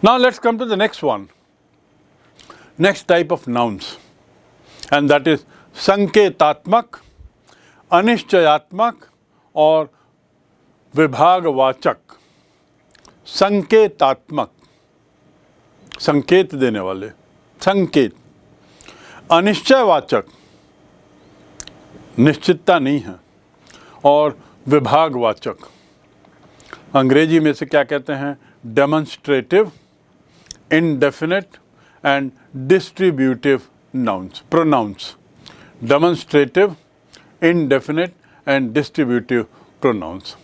Now let's come to the next one, next type of nouns, and that is संकेतात्मक, अनिश्चयात्मक और विभागवाचक। संकेतात्मक, संकेत देने वाले, संकेत। अनिश्चयवाचक, निश्चितता नहीं है। और विभागवाचक, अंग्रेजी में से क्या कहते हैं? Demonstrative, indefinite and distributive nouns, pronouns. Demonstrative, indefinite and distributive pronouns.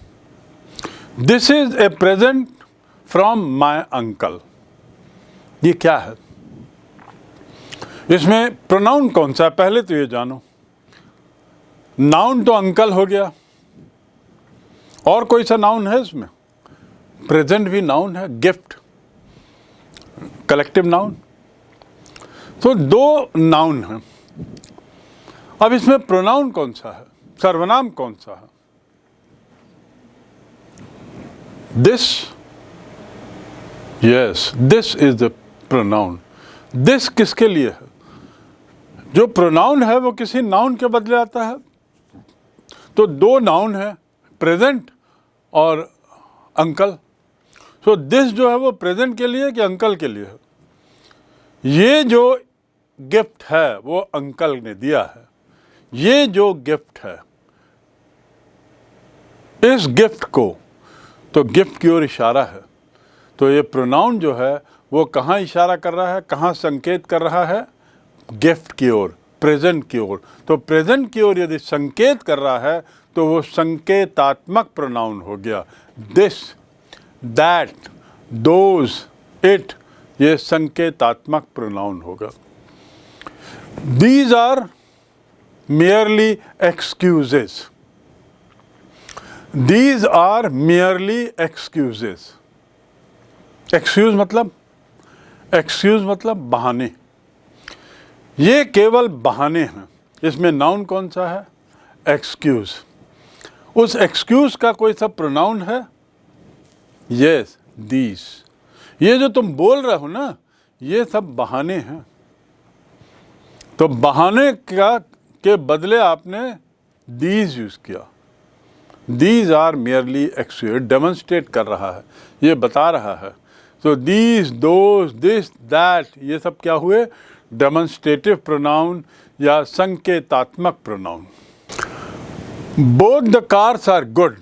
This is a present from my uncle. ये क्या है? इसमें pronoun कौन सा है? पहले तो ये जानो। Noun तो uncle हो गया, और कोई सा noun है इसमें? Present भी noun है, gift कलेक्टिव नाउन। तो दो नाउन हैं। अब इसमें प्रोनाउन कौन सा है? सर्वनाम कौन सा है? This, yes, this is the pronoun. This किसके लिए है? जो प्रोनाउन है वो किसी नाउन के बदले आता है। तो दो नाउन है, प्रेजेंट और अंकल। तो दिस जो है वो प्रेजेंट के लिए कि अंकल के लिए है? ये जो गिफ्ट है वो अंकल ने दिया है। ये जो गिफ्ट है, इस गिफ्ट को, तो गिफ्ट की ओर इशारा है। तो ये प्रोनाउन जो है वो कहाँ इशारा कर रहा है, कहाँ संकेत कर रहा है? गिफ्ट की ओर, प्रेजेंट की ओर। तो प्रेजेंट की ओर यदि संकेत कर रहा है तो वो संकेतात्मक प्रोनाउन हो गया। दिस, दैट, दोज, इट, ये संकेतात्मक प्रोनाउन होगा। These are merely excuses. These are merely excuses. Excuse मतलब? Excuse मतलब बहाने। ये केवल बहाने हैं। इसमें नाउन कौन सा है? Excuse. उस excuse का कोई सा प्रोनाउन है? Yes, these. ये जो तुम बोल रहे हो ना, ये सब बहाने हैं। तो बहाने का के बदले आपने these यूज किया। These are merely excuses, demonstrate कर रहा है, ये बता रहा है। तो these, those, this, that, ये सब क्या हुए? डेमोन्स्ट्रेटिव प्रोनाउन या संकेतात्मक pronoun. Both the cars are good,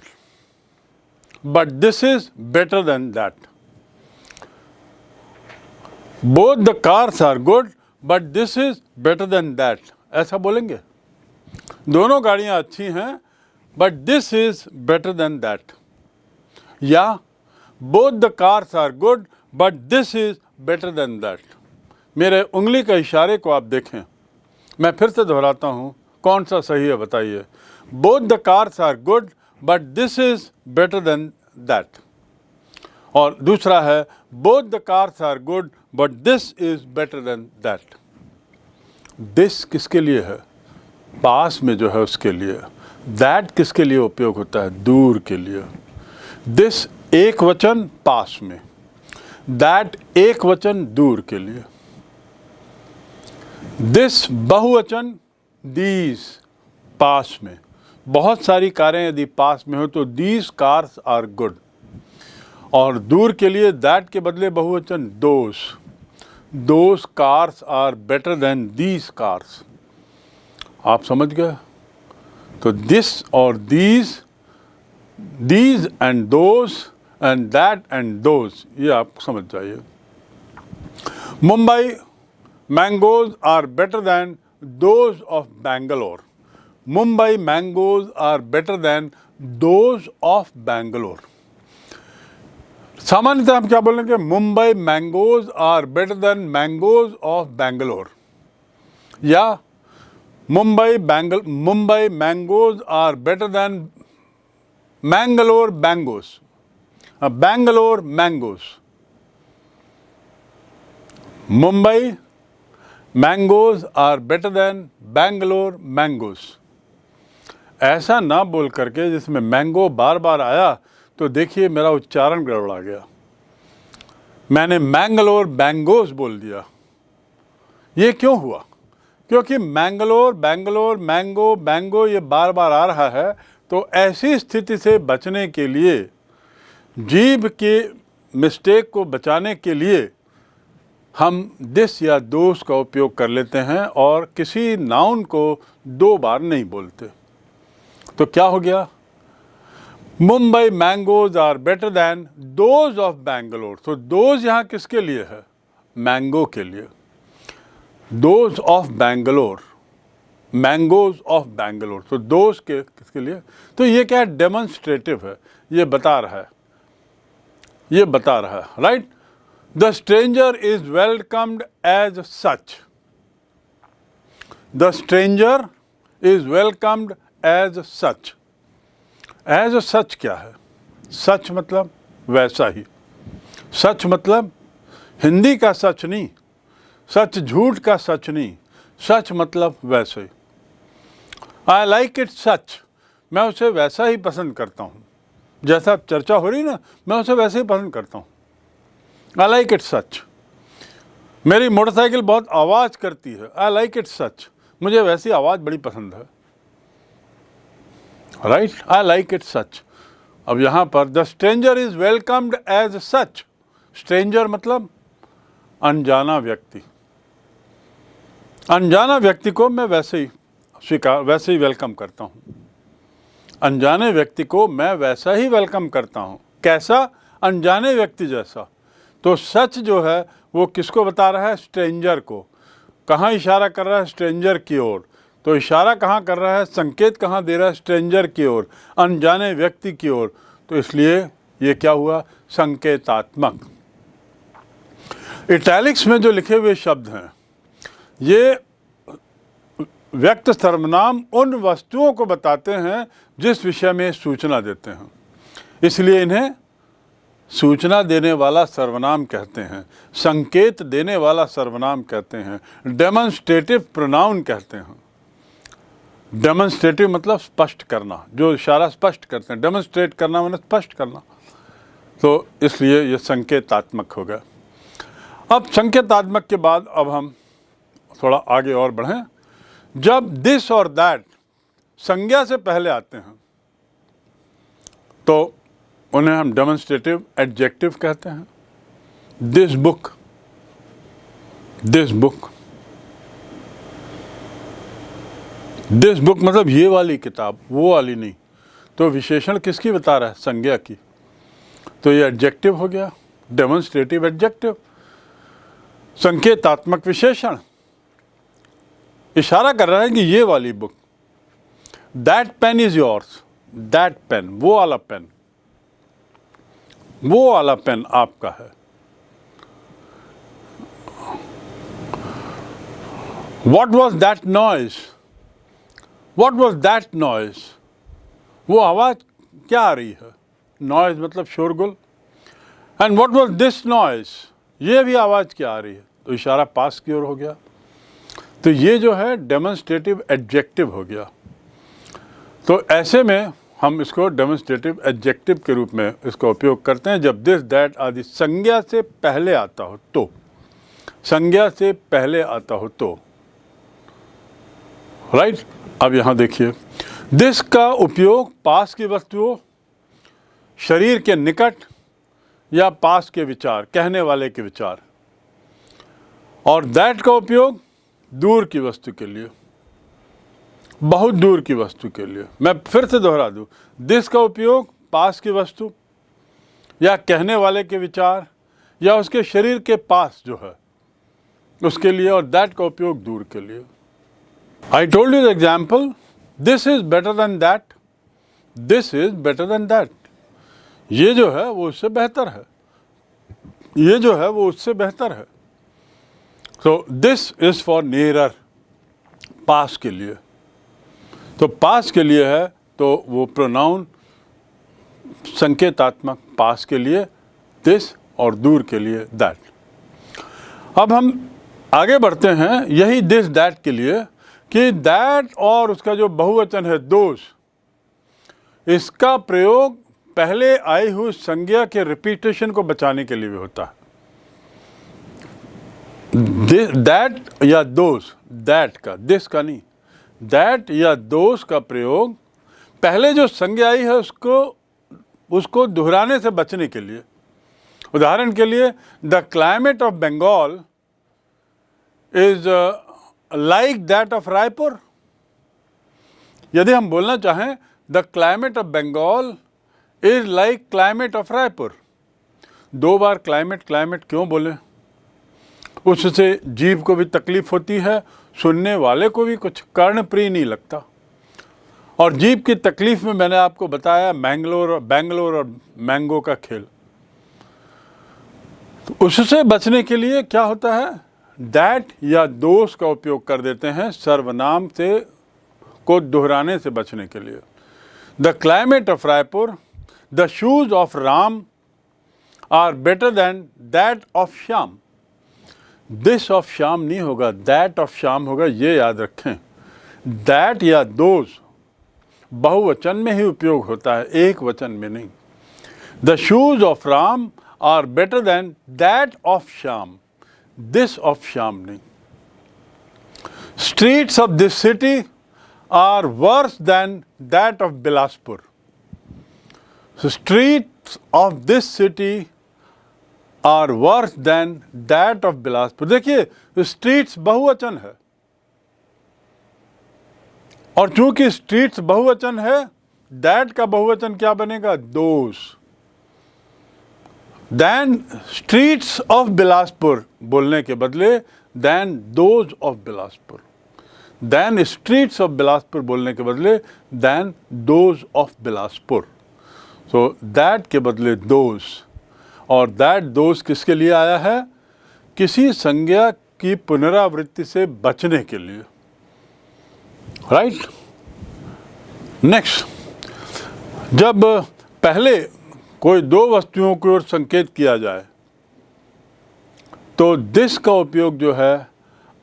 but this is better than that. Both the cars are good, but this is better than that. ऐसा बोलेंगे? दोनों गाड़ियाँ अच्छी हैं, but this is better than that. या both the cars are good, but this is better than that. मेरे उंगली के इशारे को आप देखें, मैं फिर से दोहराता हूँ, कौन सा सही है बताइए? Both the cars are good, but this is better than that. और दूसरा है both the cars are good, but this is better than that. This किसके लिए है? पास में जो है उसके लिए। That किसके लिए उपयोग होता है? दूर के लिए। This एक वचन पास में, that एक वचन दूर के लिए। This बहुवचन, these पास में। बहुत सारी कारें यदि पास में हो तो these cars are good। और दूर के लिए that के बदले बहुवचन those। Those cars are better than these cars। आप समझ गए? तो this और these and those and that and those, ये आप समझ जाइए। Mumbai, mangoes are better than those of Bangalore। Mumbai mangoes are better than those of Bangalore। सामान्यतः हम क्या बोलेंगे? Mumbai mangoes are better than mangoes of Bangalore. या Mumbai mangoes are better than Mangalore mangoes. Bangalore mangoes. Mumbai mangoes are better than Bangalore mangoes. ऐसा ना बोल करके जिसमें मैंगो बार बार आया तो देखिए मेरा उच्चारण गड़बड़ा गया। मैंने मैंगलोर बैंगोस बोल दिया। ये क्यों हुआ? क्योंकि मैंगलोर, बैंगलोर, मैंगो, बैंगो ये बार बार आ रहा है। तो ऐसी स्थिति से बचने के लिए, जीभ के मिस्टेक को बचाने के लिए हम दिस या दोस का उपयोग कर लेते हैं और किसी नाउन को 2 बार नहीं बोलते। तो क्या हो गया? Mumbai mangoes are better than those of Bangalore. तो दोज यहाँ किसके लिए है? मैंगो के लिए। Those of Bangalore, mangoes of Bangalore. तो दोज के किसके लिए? तो ये क्या है? डेमोन्स्ट्रेटिव है, ये बता रहा है, ये बता रहा है, right. The stranger is welcomed as such. The stranger is welcomed as such. As such क्या है? सच मतलब वैसा ही। सच मतलब हिंदी का सच नहीं, सच झूठ का सच नहीं, सच मतलब वैसे ही। आई लाइक इट सच, मैं उसे वैसा ही पसंद करता हूँ। जैसा चर्चा हो रही ना, मैं उसे वैसे ही पसंद करता हूँ। आई लाइक इट सच। मेरी मोटरसाइकिल बहुत आवाज़ करती है। आई लाइक इट सच, मुझे वैसी आवाज़ बड़ी पसंद है, right. I like it such. अब यहाँ पर the stranger is welcomed as such. Stranger मतलब अनजाना व्यक्ति। अनजाना व्यक्ति को मैं वैसे ही वेलकम करता हूँ। अनजाने व्यक्ति को मैं वैसा ही वेलकम करता हूँ। कैसा? अनजाने व्यक्ति जैसा। तो सच जो है वो किसको बता रहा है? स्ट्रेंजर को। कहाँ इशारा कर रहा है? स्ट्रेंजर की ओर। तो इशारा कहाँ कर रहा है? संकेत कहाँ दे रहा है? स्ट्रेंजर की ओर, अनजाने व्यक्ति की ओर। तो इसलिए ये क्या हुआ? संकेतात्मक। इटैलिक्स में जो लिखे हुए शब्द हैं ये व्यक्त सर्वनाम उन वस्तुओं को बताते हैं जिस विषय में सूचना देते हैं, इसलिए इन्हें सूचना देने वाला सर्वनाम कहते हैं, संकेत देने वाला सर्वनाम कहते हैं, डेमोन्स्ट्रेटिव प्रोनाउन कहते हैं। डेमोन्स्ट्रेटिव मतलब स्पष्ट करना, जो इशारा स्पष्ट करते हैं। डेमोन्स्ट्रेट करना मतलब स्पष्ट करना। तो इसलिए ये संकेतात्मक हो गया। अब संकेतात्मक के बाद अब हम थोड़ा आगे और बढ़ें। जब दिस और दैट संज्ञा से पहले आते हैं तो उन्हें हम डेमोन्स्ट्रेटिव एडजेक्टिव कहते हैं। This book, this book, this book मतलब ये वाली किताब, वो वाली नहीं। तो विशेषण किसकी बता रहा है? संज्ञा की। तो ये एडजेक्टिव हो गया, डेमोन्स्ट्रेटिव एडजेक्टिव, संकेतात्मक विशेषण। इशारा कर रहा है कि ये वाली book. That pain is yours. That pain, वो वाला पेन, वो वाला पेन आपका है। What was that noise? What was that noise? वो आवाज़ क्या आ रही है? Noise मतलब शोरगुल। And what was this noise? ये भी आवाज़ क्या आ रही है? तो इशारा पास की ओर हो गया। तो ये जो है डेमोन्स्ट्रेटिव एडजेक्टिव हो गया। तो ऐसे में हम इसको डेमोन्स्ट्रेटिव एडजेक्टिव के रूप में इसका उपयोग करते हैं जब दिस दैट आदि संज्ञा से पहले आता हो तो। संज्ञा से पहले आता हो तो, राइट। अब यहाँ देखिए, दिस का उपयोग पास की वस्तुओं, शरीर के निकट या पास के विचार, कहने वाले के विचार, और दैट का उपयोग दूर की वस्तु के लिए, बहुत दूर की वस्तु के लिए। मैं फिर से दोहरा दूं, दिस का उपयोग पास की वस्तु या कहने वाले के विचार या उसके शरीर के पास जो है उसके लिए, और दैट का उपयोग दूर के लिए। I told you the example, this is better than that, this is better than that. ये जो है वो उससे बेहतर है, ये जो है वो उससे बेहतर है। तो दिस इज फॉर नियरर, पास के लिए। तो पास के लिए है तो वो प्रोनाउन संकेतात्मक पास के लिए दिस और दूर के लिए दैट। अब हम आगे बढ़ते हैं यही दिस दैट के लिए कि दैट और उसका जो बहुवचन है दोष, इसका प्रयोग पहले आई हुई संज्ञा के रिपीटेशन को बचाने के लिए भी होता है। दैट या दोष, दैट का, दिस का नहीं, दैट या दोष का प्रयोग पहले जो संज्ञा आई है उसको दोहराने से बचने के लिए। उदाहरण के लिए, the climate of Bengal is like that of Raipur. यदि हम बोलना चाहें the climate of Bengal is like climate of Raipur, 2 बार क्लाइमेट क्लाइमेट क्यों बोले? उससे जीव को भी तकलीफ होती है, सुनने वाले को भी कुछ कर्णप्रिय नहीं लगता। और जीव की तकलीफ में मैंने आपको बताया बैंगलोर और मैंगो का खेल। तो उससे बचने के लिए क्या होता है, दैट या दोष का उपयोग कर देते हैं सर्वनाम से को दोहराने से बचने के लिए। The climate of Raipur, the shoes of Ram are better than that of Shyam. This of Shyam नहीं होगा, दैट ऑफ श्याम होगा, ये याद रखें। दैट या दोष बहुवचन में ही उपयोग होता है, एक वचन में नहीं। The shoes of Ram are better than that of Shyam, this of Shyam नहीं। Streets of this city are worse than that of Bilaspur. Streets of this city are worse than that of Bilaspur. देखिए, स्ट्रीट्स बहुवचन है, और चूंकि स्ट्रीट्स बहुवचन है, दैट का बहुवचन क्या बनेगा, दोष। देन स्ट्रीट्स ऑफ बिलासपुर बोलने के बदले than those of Bilaspur, than streets of Bilaspur बोलने के बदले than those of Bilaspur. So that के बदले दोष, और दैट दोष किसके लिए आया है, किसी संज्ञा की पुनरावृत्ति से बचने के लिए, राइट। नेक्स्ट, जब पहले कोई 2 वस्तुओं की ओर संकेत किया जाए तो दिस का उपयोग जो है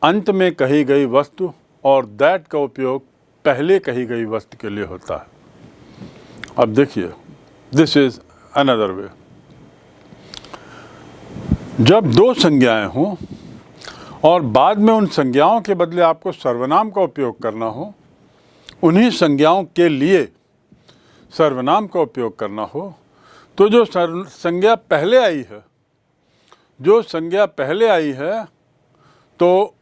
अंत में कही गई वस्तु, और दैट का उपयोग पहले कही गई वस्तु के लिए होता है। अब देखिए, दिस इज अनदर वे। जब 2 संज्ञाएं हों और बाद में उन संज्ञाओं के बदले आपको सर्वनाम का उपयोग करना हो, उन्हीं संज्ञाओं के लिए सर्वनाम का उपयोग करना हो, तो जो संज्ञा पहले आई है तो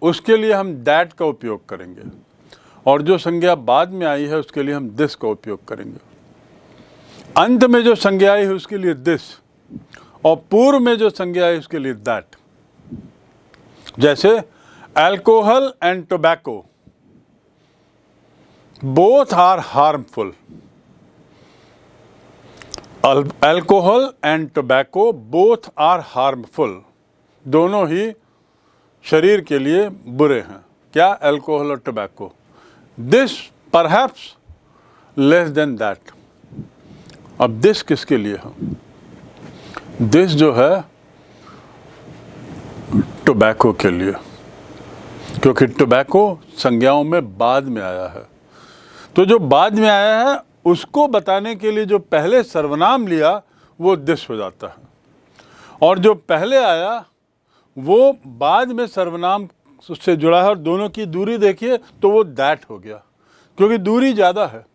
उसके लिए हम दैट का उपयोग करेंगे, और जो संज्ञा बाद में आई है उसके लिए हम दिस का उपयोग करेंगे। अंत में जो संज्ञा आई है उसके लिए दिस, और पूर्व में जो संज्ञा है उसके लिए दैट। जैसे alcohol and tobacco both are harmful. Alcohol and tobacco both are harmful, दोनों ही शरीर के लिए बुरे हैं। क्या, अल्कोहल और tobacco. This perhaps less than that. अब दिस किसके लिए है, दिस जो है टोबैको के लिए, क्योंकि टोबैको संज्ञाओं में बाद में आया है। तो जो बाद में आया है उसको बताने के लिए जो पहले सर्वनाम लिया वो दिस हो जाता है, और जो पहले आया वो बाद में सर्वनाम उससे जुड़ा है, और दोनों की दूरी देखिए तो वो दैट हो गया, क्योंकि दूरी ज़्यादा है।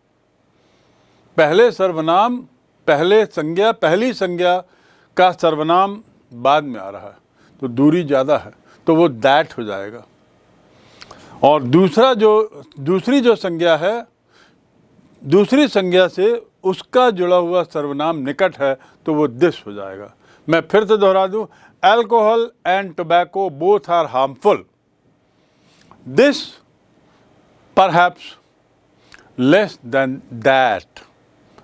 पहले सर्वनाम, पहली संज्ञा का सर्वनाम बाद में आ रहा है, तो दूरी ज़्यादा है, तो वो दैट हो जाएगा। और दूसरी जो संज्ञा है, दूसरी संज्ञा से उसका जुड़ा हुआ सर्वनाम निकट है, तो वो दिस हो जाएगा। मैं फिर से दोहरा दूं, alcohol and tobacco both are harmful. This perhaps less than that.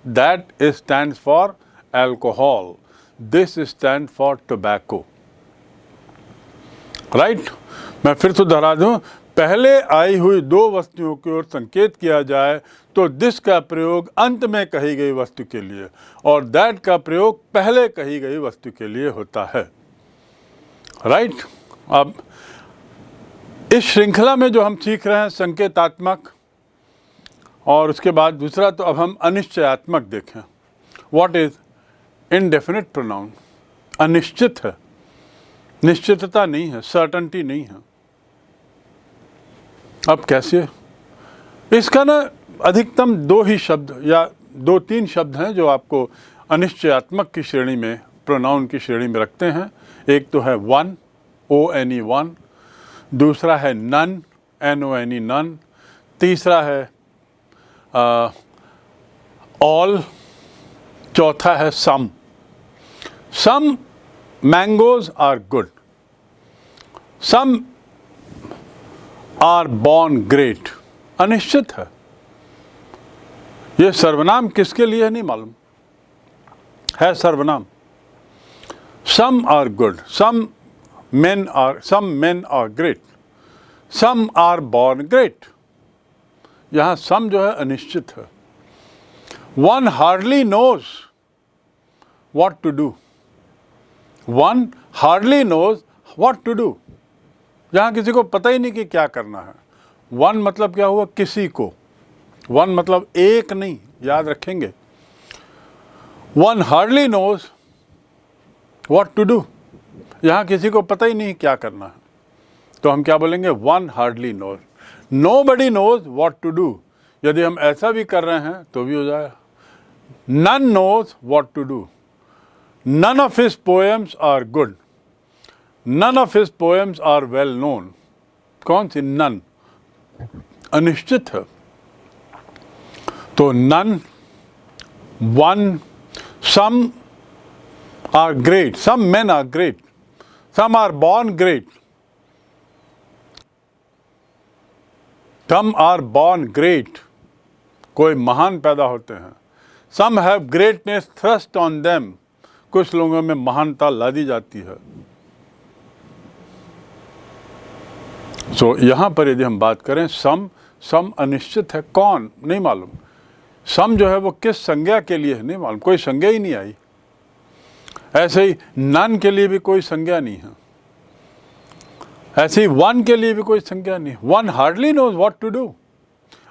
That stands for alcohol, this stand for tobacco, right. मैं फिर से दोहरा दूं, पहले आई हुई 2 वस्तुओं की ओर संकेत किया जाए तो दिस का प्रयोग अंत में कही गई वस्तु के लिए, और दैट का प्रयोग पहले कही गई वस्तु के लिए होता है, राइट। अब इस श्रृंखला में जो हम सीख रहे हैं संकेतात्मक, और उसके बाद दूसरा, तो अब हम अनिश्चयात्मक देखें। व्हाट इज इनडेफिनिट प्रोनाउन, अनिश्चित है। निश्चितता नहीं है, सर्टेनिटी नहीं है। अब कैसे? इसका ना अधिकतम दो ही शब्द या दो तीन शब्द हैं जो आपको अनिश्चयात्मक की श्रेणी में, प्रोनाउन की श्रेणी में रखते हैं। एक तो है वन, ONE वन, दूसरा है नन, NONE नन, तीसरा है ऑल, चौथा है some. Some mangoes are good, some are born great. अनिश्चित है। ये सर्वनाम किसके लिए है नहीं मालूम, है सर्वनाम। Some are good, some men are great, some are born great। यहाँ सम जो है अनिश्चित है। One hardly knows what to do, one hardly knows what to do। यहाँ किसी को पता ही नहीं कि क्या करना है। One मतलब क्या हुआ? किसी को। One मतलब एक नहीं, याद रखेंगे। One hardly knows what to do, यहाँ किसी को पता ही नहीं क्या करना है, तो हम क्या बोलेंगे? One hardly knows. Nobody knows what to do, यदि हम ऐसा भी कर रहे हैं तो भी हो जाएगा। None knows what to do, none of his poems are good, none of his poems are well known. कौन सी? नन, अनिश्चित है। तो none, one, some are great, some men are great, some are born great, some are born great, कोई महान पैदा होते हैं। some have greatness thrust on them, कुछ लोगों में महानता लादी जाती है। so, यहाँ पर यदि हम बात करें some अनिश्चित है, कौन नहीं मालूम। some जो है वो किस संज्ञा के लिए है नहीं मालूम, कोई संज्ञा ही नहीं आई। ऐसे ही नन के लिए भी कोई संज्ञा नहीं है, ऐसे ही वन के लिए भी कोई संज्ञा नहीं। One hardly knows what to do.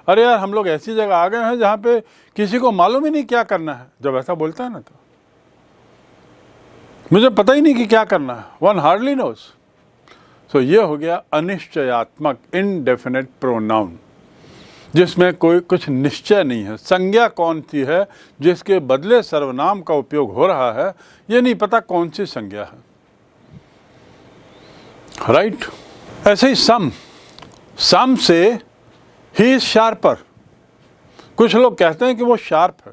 अरे यार, हम लोग ऐसी जगह आ गए हैं जहाँ पे किसी को मालूम ही नहीं क्या करना है। जब ऐसा बोलता है ना, तो मुझे पता ही नहीं कि क्या करना है। One hardly knows. सो ये हो गया अनिश्चयात्मक, इनडेफिनेट प्रोनाउन, जिसमें कोई कुछ निश्चय नहीं है। संज्ञा कौन सी है जिसके बदले सर्वनाम का उपयोग हो रहा है, ये नहीं पता कौन सी संज्ञा है। राइट? ऐसे ही सम से ही इज शार्पर। कुछ लोग कहते हैं कि वो शार्प है,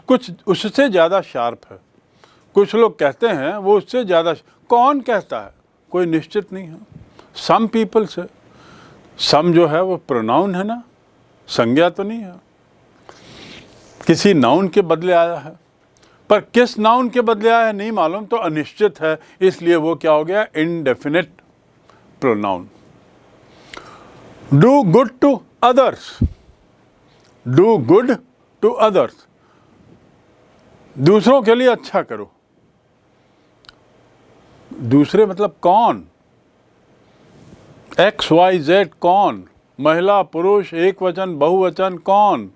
कुछ उससे ज़्यादा शार्प है। कुछ लोग कहते हैं वो उससे ज़्यादा। कौन कहता है? कोई निश्चित नहीं है। सम पीपल से, सम जो है वो प्रोनाउन है ना, संज्ञा तो नहीं है, किसी नाउन के बदले आया है, पर किस नाउन के बदले आया है नहीं मालूम, तो अनिश्चित है। इसलिए वो क्या हो गया? Indefinite pronoun. Do good to others, do good to others, दूसरों के लिए अच्छा करो। दूसरे मतलब कौन? XYZ कौन? महिला, पुरुष, एक वचन, बहुवचन, कौन?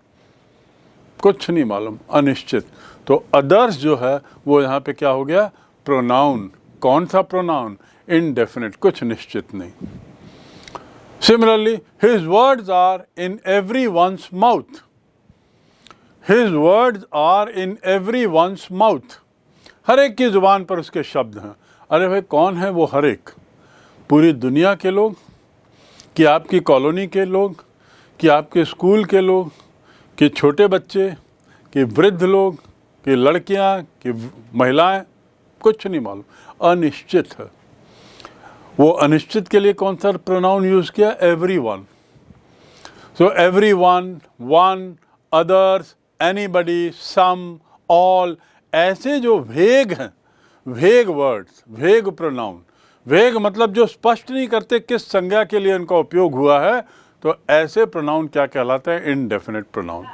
कुछ नहीं मालूम, अनिश्चित। तो अदर्स जो है वो यहाँ पे क्या हो गया? प्रोनाउन। कौन सा प्रोनाउन? इनडेफिनेट, कुछ निश्चित नहीं। Similarly, his words are in every one's mouth, his words are in every one's mouth. हर एक की जुबान पर उसके शब्द हैं। अरे भाई, कौन है वो हर एक? पूरी दुनिया के लोग, कि आपकी कॉलोनी के लोग, कि आपके स्कूल के लोग, कि छोटे बच्चे, कि वृद्ध लोग, कि लड़कियां, कि महिलाएं? कुछ नहीं मालूम, अनिश्चित है। वो अनिश्चित के लिए कौन सा प्रोनाउन यूज़ किया? Everyone. So everyone, one, others, anybody, some, all, ऐसे जो वेग हैं, वेग वर्ड्स, वेग प्रोनाउन। वेग मतलब जो स्पष्ट नहीं करते किस संज्ञा के लिए इनका उपयोग हुआ है, तो ऐसे प्रोनाउन क्या कहलाते हैं? Indefinite pronoun.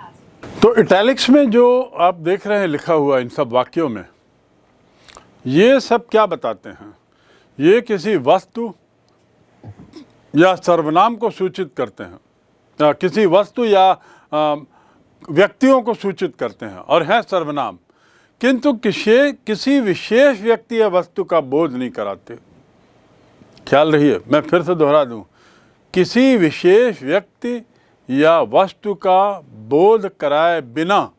तो इटैलिक्स में जो आप देख रहे हैं लिखा हुआ इन सब वाक्यों में, ये सब क्या बताते हैं? ये किसी वस्तु या सर्वनाम को सूचित करते हैं, या किसी वस्तु या व्यक्तियों को सूचित करते हैं, और हैं सर्वनाम। किंतु किसी विशेष व्यक्ति या वस्तु का बोध नहीं कराते। ख्याल रहिए, मैं फिर से दोहरा दूं, किसी विशेष व्यक्ति या वस्तु का बोध कराए बिना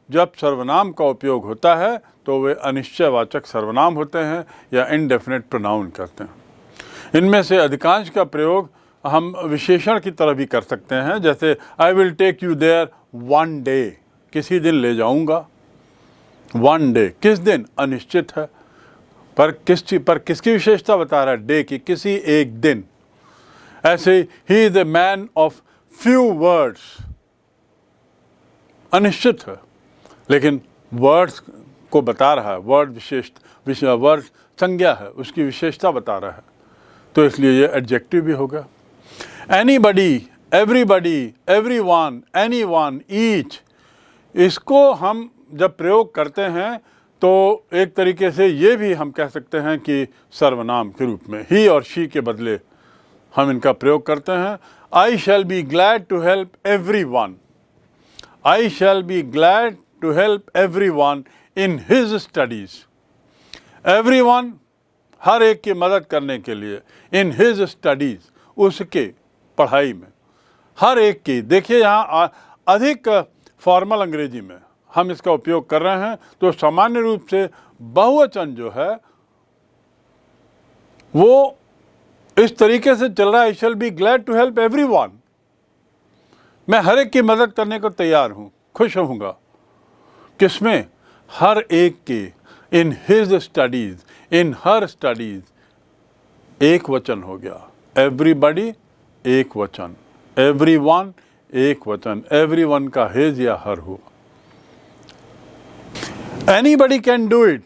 जब सर्वनाम का उपयोग होता है तो वे अनिश्चयवाचक सर्वनाम होते हैं या इनडेफिनेट प्रोनाउन कहते हैं। इनमें से अधिकांश का प्रयोग हम विशेषण की तरह भी कर सकते हैं, जैसे I will take you there one day, किसी दिन ले जाऊंगा। वन डे, किस दिन, अनिश्चित है, पर किसकी विशेषता बता रहा है, डे की, किसी एक दिन। ऐसे he is a man of few words, अनिश्चित है लेकिन वर्ड्स को बता रहा है, वर्ड संज्ञा है, उसकी विशेषता बता रहा है, तो इसलिए ये एडजेक्टिव भी होगा। Anybody, everybody, everyone, anyone, each, इसको हम जब प्रयोग करते हैं तो एक तरीके से ये भी हम कह सकते हैं कि सर्वनाम के रूप में, ही और शी के बदले हम इनका प्रयोग करते हैं। I shall be glad to help everyone, I shall be glad to help everyone in his studies. Everyone, हर एक की मदद करने के लिए, इन हिज स्टडीज, उसके पढ़ाई में, हर एक की। देखिए यहाँ अधिक फॉर्मल अंग्रेजी में हम इसका उपयोग कर रहे हैं, तो सामान्य रूप से बहुवचन जो है वो इस तरीके से चल रहा है, I shall be glad to help everyone, मैं हर एक की मदद करने को तैयार हूं, खुश होऊंगा। किसमें, हर एक की, इन हिज स्टडीज, इन हर स्टडीज, एक वचन हो गया। एवरीबडी एक वचन, एवरीवन एक वचन, एवरीवन का हिज या हर हुआ। Anybody can do it,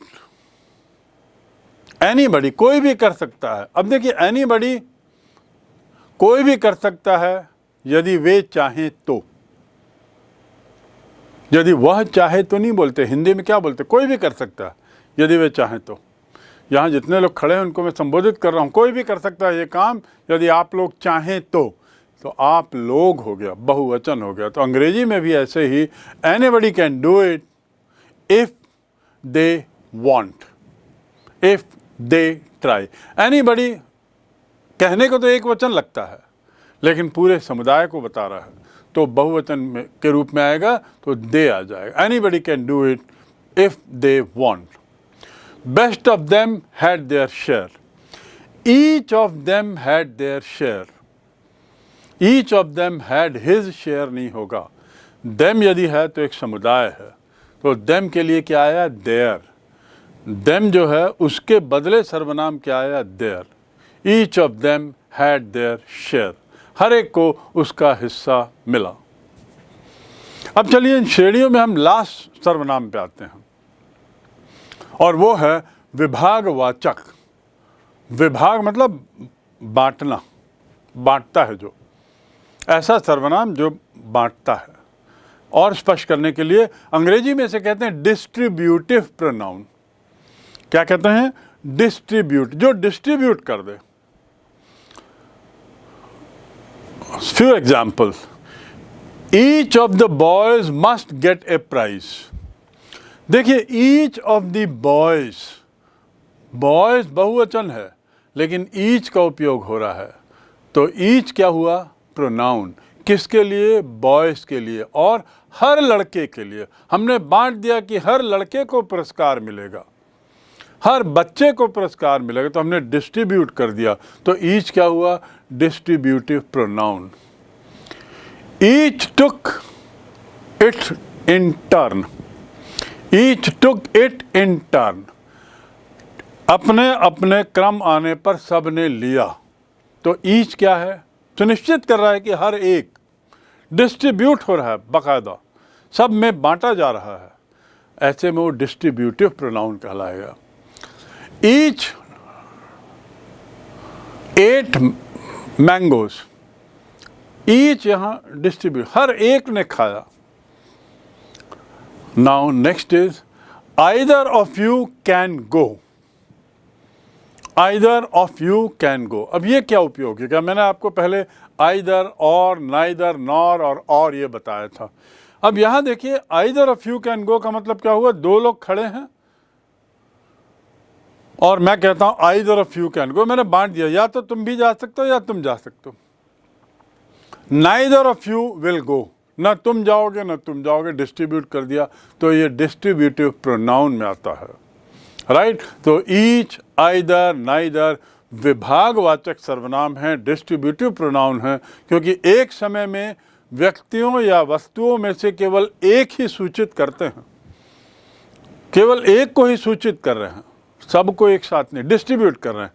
anybody, कोई भी कर सकता है। अब देखिए, एनीबडी कोई भी कर सकता है यदि वे चाहें तो, यदि वह चाहे तो नहीं बोलते, हिंदी में क्या बोलते, कोई भी कर सकता है यदि वे चाहें तो। यहाँ जितने लोग खड़े हैं उनको मैं संबोधित कर रहा हूँ, कोई भी कर सकता है ये काम यदि आप लोग चाहें तो आप लोग हो गया, बहुवचन हो गया। तो अंग्रेजी में भी ऐसे ही, anybody can do it if they want, if they try. Anybody कहने को तो एक वचन लगता है लेकिन पूरे समुदाय को बता रहा है, तो बहुवचन में के रूप में आएगा तो दे आ जाएगा। Anybody can do it if they want. Best of them had their share, each of them had their share, each of them had his share नहीं होगा। देम यदि है तो एक समुदाय है, तो देम के लिए क्या आया, देयर। देम जो है उसके बदले सर्वनाम क्या आया, their. Each of them had their share, हर एक को उसका हिस्सा मिला। अब चलिए इन श्रेणियों में हम लास्ट सर्वनाम पे आते हैं, और वो है विभागवाचक। विभाग मतलब बांटना, बांटता है, जो ऐसा सर्वनाम जो बांटता है। और स्पष्ट करने के लिए अंग्रेजी में इसे कहते हैं डिस्ट्रीब्यूटिव प्रोनाउन। क्या कहते हैं, डिस्ट्रीब्यूट, जो डिस्ट्रीब्यूट कर दे। Few examples. Each of the boys must get a prize. देखिए, each of the boys, boys बहुवचन है लेकिन each का उपयोग हो रहा है, तो each क्या हुआ, प्रोनाउन। किसके लिए, बॉयज के लिए, और हर लड़के के लिए। हमने बांट दिया कि हर लड़के को पुरस्कार मिलेगा, हर बच्चे को पुरस्कार मिलेगा, तो हमने डिस्ट्रीब्यूट कर दिया, तो ईच क्या हुआ, distributive pronoun. Each took it in turn, each took it in turn, अपने अपने क्रम आने पर सब ने लिया, तो ईच क्या है, सुनिश्चित कर रहा है कि हर एक, डिस्ट्रीब्यूट हो रहा है, बाकायदा सब में बांटा जा रहा है, ऐसे में वो डिस्ट्रीब्यूटिव प्रोनाउन कहलाएगा। ईच एट मैंगोज, ईच यहाँ डिस्ट्रीब्यूट, हर एक ने खाया। Now next is either of you can go, either of you can go. अब ये क्या उपयोग है, क्या मैंने आपको पहले आइदर और, नाइदर, नॉर और ये बताया था। अब यहां देखिए either a few can go का मतलब क्या हुआ, दो लोग खड़े हैं और मैं कहता हूं either a few can go, मैंने बांट दिया, या तो तुम भी जा सकते हो या तुम जा सकते हो। Neither a few will go, ना तुम जाओगे ना तुम जाओगे, डिस्ट्रीब्यूट कर दिया, तो ये डिस्ट्रीब्यूटिव प्रोनाउन में आता है, राइट। तो ईच, आइदर, नाइदर विभागवाचक सर्वनाम है, डिस्ट्रीब्यूटिव प्रोनाउन है, क्योंकि एक समय में व्यक्तियों या वस्तुओं में से केवल एक ही सूचित करते हैं, केवल एक को ही सूचित कर रहे हैं, सबको एक साथ नहीं, डिस्ट्रीब्यूट कर रहे हैं।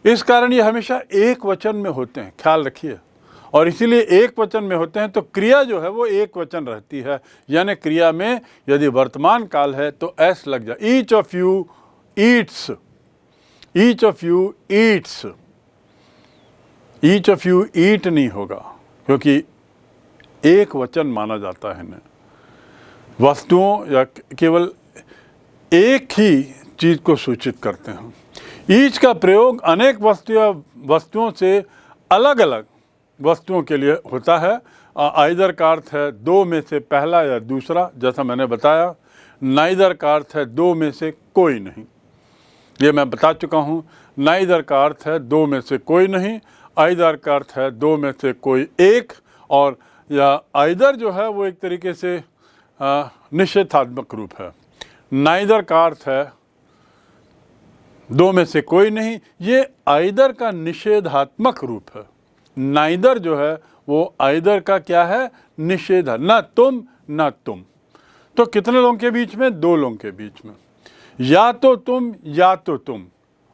इस कारण ये हमेशा एक वचन में होते हैं, ख्याल रखिए। और इसीलिए एक वचन में होते हैं तो क्रिया जो है वो एक वचन रहती है, यानी क्रिया में यदि वर्तमान काल है तो एस लग जाए। Each of you Yeats, each of you Yeats, each of you eat नहीं होगा, क्योंकि एक वचन माना जाता है इन्हें। वस्तुओं या केवल एक ही चीज को सूचित करते हैं। ईच का प्रयोग अनेक वस्तुओं से अलग अलग वस्तुओं के लिए होता है। आइदर का अर्थ है दो में से पहला या दूसरा, जैसा मैंने बताया। नाइदर का अर्थ है दो में से कोई नहीं, ये मैं बता चुका हूँ। नाइदर का अर्थ है दो में से कोई नहीं, आइदर का अर्थ है दो में से कोई एक, और या आइदर जो है वो एक तरीके से निषेधात्मक रूप है। नाइदर का अर्थ है दो में से कोई नहीं, ये आइदर का निषेधात्मक रूप है। नाइदर जो है वो आइदर का क्या है, निषेध, ना तुम ना तुम। तो कितने लोगों के बीच में, दो लोगों के बीच में। या तो तुम या तो तुम,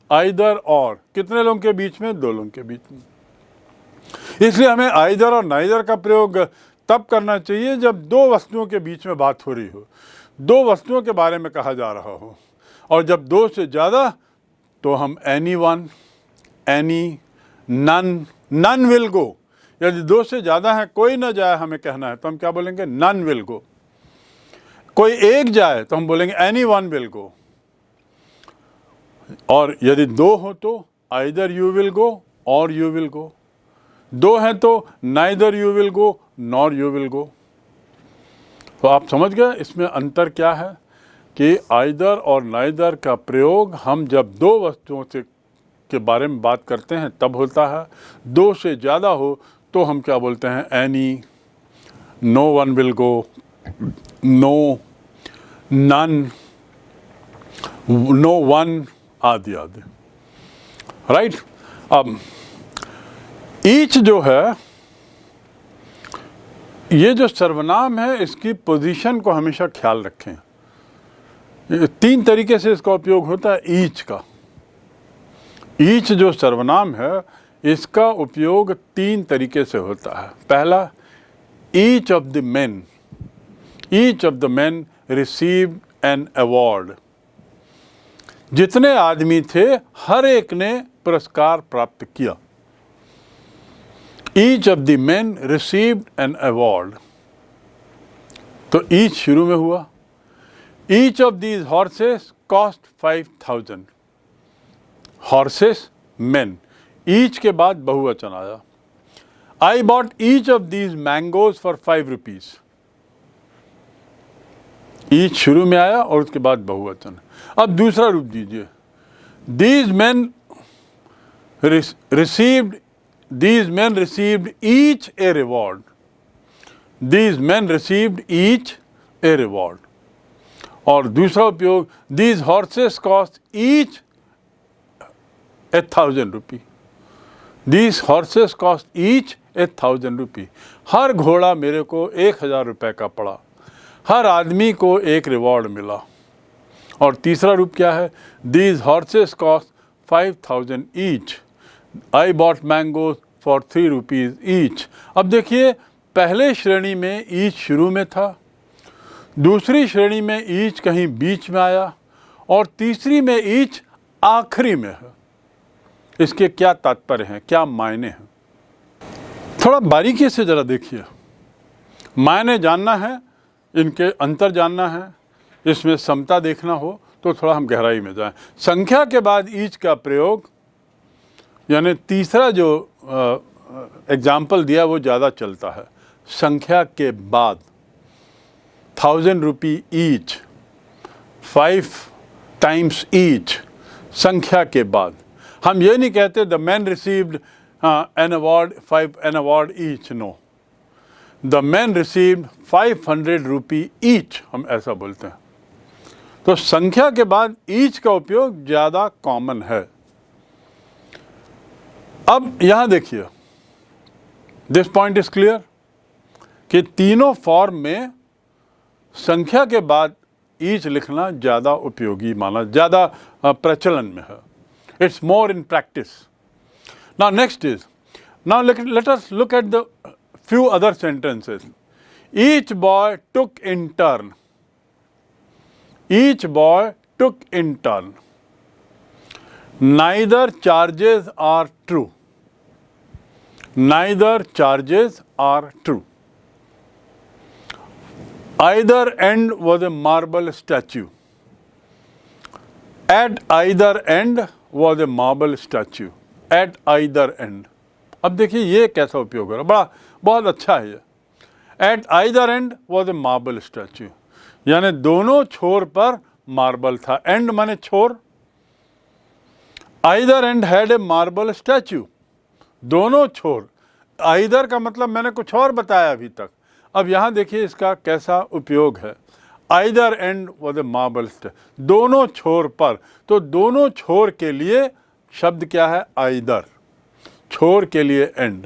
आइदर और, कितने लोगों के बीच में, दो लोगों के बीच में। इसलिए हमें आइदर और नाइदर का प्रयोग तब करना चाहिए जब दो वस्तुओं के बीच में बात हो रही हो, दो वस्तुओं के बारे में कहा जा रहा हो। और जब दो से ज़्यादा तो हम anyone, any, none, none will go. यदि दो से ज़्यादा है, कोई ना जाए हमें कहना है, तो हम क्या बोलेंगे, नन विल गो। कोई एक जाए तो हम बोलेंगे एनी वन विल गो। और यदि दो हो तो आइदर यू विल गो और यू विल गो। दो हैं तो neither you will go nor you will go. तो आप समझ गए इसमें अंतर क्या है, कि आइदर और नाइदर का प्रयोग हम जब दो वस्तुओं से के बारे में बात करते हैं तब होता है। दो से ज़्यादा हो तो हम क्या बोलते हैं, any, no one will go, no, none, no one, आदि आदि, राइट। अब ईच जो है, ये जो सर्वनाम है इसकी पोजीशन को हमेशा ख्याल रखें। तीन तरीके से इसका उपयोग होता है ईच का। ईच जो सर्वनाम है इसका उपयोग तीन तरीके से होता है। पहला, each of the main, each of the main received an award. जितने आदमी थे हर एक ने पुरस्कार प्राप्त किया। Each of the main received an award, तो ईच शुरू में हुआ। Each of these horses cost 5,000। Horses, main, each के बाद बहुवचन आया। I bought each of these mangoes for 5 rupees. Each शुरू में आया और उसके बाद बहुवचन। अब दूसरा रूप दीजिए, these man received, these men received each a reward. These men received each a reward. और दूसरा उपयोग, these horses cost each 1,000 रुपये। These horses cost each 1,000 रुपये। हर घोड़ा मेरे को 1,000 रुपये का पड़ा। हर आदमी को एक रिवॉर्ड मिला। और तीसरा रूप क्या है, these horses cost 5,000 each. I bought mangoes for 3 rupees each. अब देखिए, पहले श्रेणी में ईच शुरू में था, दूसरी श्रेणी में ईच कहीं बीच में आया, और तीसरी में ईच आखिरी में है। इसके क्या तात्पर्य हैं, क्या मायने हैं, थोड़ा बारीकी से ज़रा देखिए। मायने जानना है, इनके अंतर जानना है, इसमें समता देखना हो तो थोड़ा हम गहराई में जाएं। संख्या के बाद ईच का प्रयोग, यानी तीसरा जो एग्जाम्पल दिया वो ज़्यादा चलता है। संख्या के बाद, 1000 रुपी ईच, 5 टाइम्स ईच, संख्या के बाद। हम ये नहीं कहते the man received an award each, no, the man received 500 rupee each, हम ऐसा बोलते हैं। तो संख्या के बाद ईच का उपयोग ज़्यादा कॉमन है। अब यहाँ देखिए, दिस पॉइंट इज क्लियर कि तीनों फॉर्म में संख्या के बाद ईच लिखना ज़्यादा उपयोगी माना, ज़्यादा प्रचलन में है। It's more in practice. Now next is, now let us look at the few other sentences. Each boy took in turn. Each boy took in turn. Neither charges are true. Neither charges are true. Either end was a marble statue. At either end was a marble statue. At either end. अब देखिए ये कैसा उपयोग हो रहा है, बड़ा बहुत अच्छा है ये। At either end was a marble statue, यानी दोनों छोर पर मार्बल था। एंड माने छोर, either and had a marble statue, दोनों छोर। आइदर का मतलब मैंने कुछ और बताया अभी तक, अब यहाँ देखिए इसका कैसा उपयोग है। Either end was a marble statue, दोनों छोर पर, तो दोनों छोर के लिए शब्द क्या है? आइदर। छोर के लिए एंड,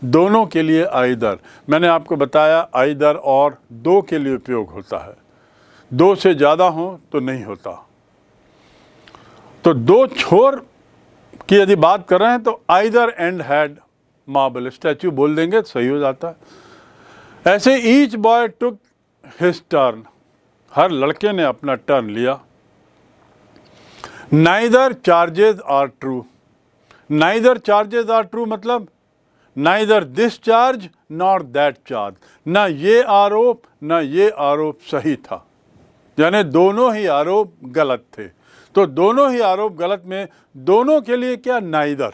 दोनों के लिए आइदर। मैंने आपको बताया आइदर और दो के लिए उपयोग होता है, दो से ज़्यादा हो तो नहीं होता। तो दो छोर की यदि बात कर रहे हैं तो either and had marble statue बोल देंगे, सही हो जाता है। ऐसे each boy took his turn, हर लड़के ने अपना टर्न लिया। Neither charges are true, neither charges are true मतलब neither this charge nor that charge, ना ये आरोप ना ये आरोप सही था, यानी दोनों ही आरोप गलत थे। तो दोनों ही आरोप गलत में दोनों के लिए क्या? Neither,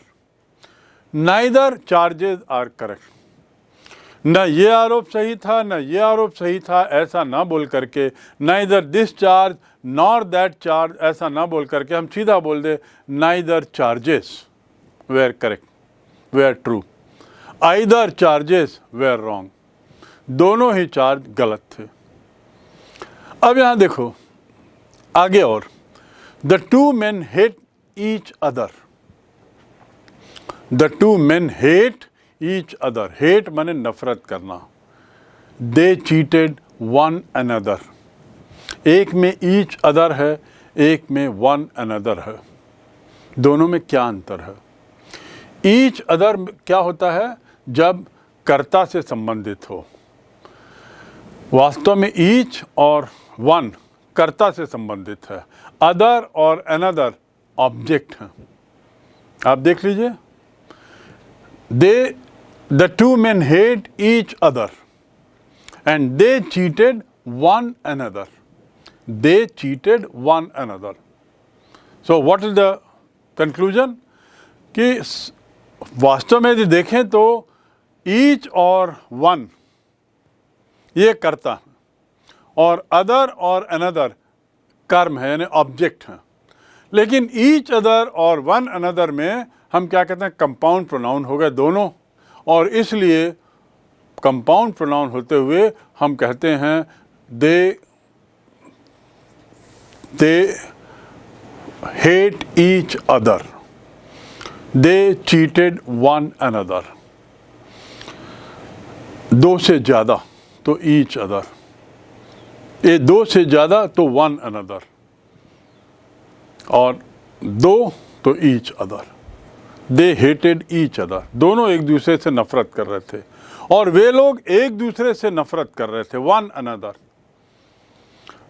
neither charges are correct. ना ये आरोप सही था ना ये आरोप सही था ऐसा ना बोल करके, neither this charge nor that charge ऐसा ना बोल करके हम सीधा बोल दे neither charges were correct, were true, either charges were wrong, दोनों ही चार्ज गलत थे। अब यहाँ देखो आगे और, the two men hate each other, the two men hate each other, hate माने नफरत करना। दे चीटेड वन अनदर, एक में ईच अदर है एक में वन अनदर है, दोनों में क्या अंतर है? ईच अदर क्या होता है? जब कर्ता से संबंधित हो। वास्तव में ईच और वन कर्ता से संबंधित है, अदर और अनदर ऑब्जेक्ट है। आप देख लीजिए, they the two men hate each other and they cheated one another, they cheated one another. So what is the conclusion? कि वास्तव में यदि देखें तो ईच और वन ये कर्ता और अदर और अनदर कर्म है यानी ऑब्जेक्ट है। लेकिन ईच अदर और वन अनदर में हम क्या कहते हैं? कंपाउंड प्रोनाउन हो गए दोनों, और इसलिए कंपाउंड प्रोनाउन होते हुए हम कहते हैं they hate each other, they cheated one another. दो से ज़्यादा तो ईच अदर, ये दो से ज़्यादा तो वन अनदर, और दो तो each other. They hated each other, दोनों एक दूसरे से नफरत कर रहे थे, और वे लोग एक दूसरे से नफरत कर रहे थे। वन अनदर,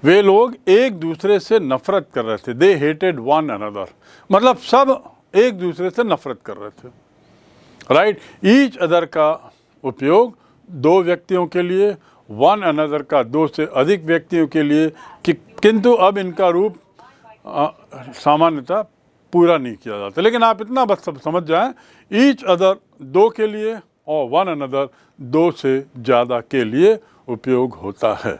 वे लोग एक दूसरे से नफरत कर रहे थे। दे हेटेड वन अनदर मतलब सब एक दूसरे से नफरत कर रहे थे। राइट? ईच अदर का उपयोग दो व्यक्तियों के लिए, वन अनदर का दो से अधिक व्यक्तियों के लिए, किंतु अब इनका रूप सामान्यतः पूरा नहीं किया जाता। लेकिन आप इतना बस समझ जाएं, ईच अदर दो के लिए और वन अनदर दो से ज़्यादा के लिए उपयोग होता है।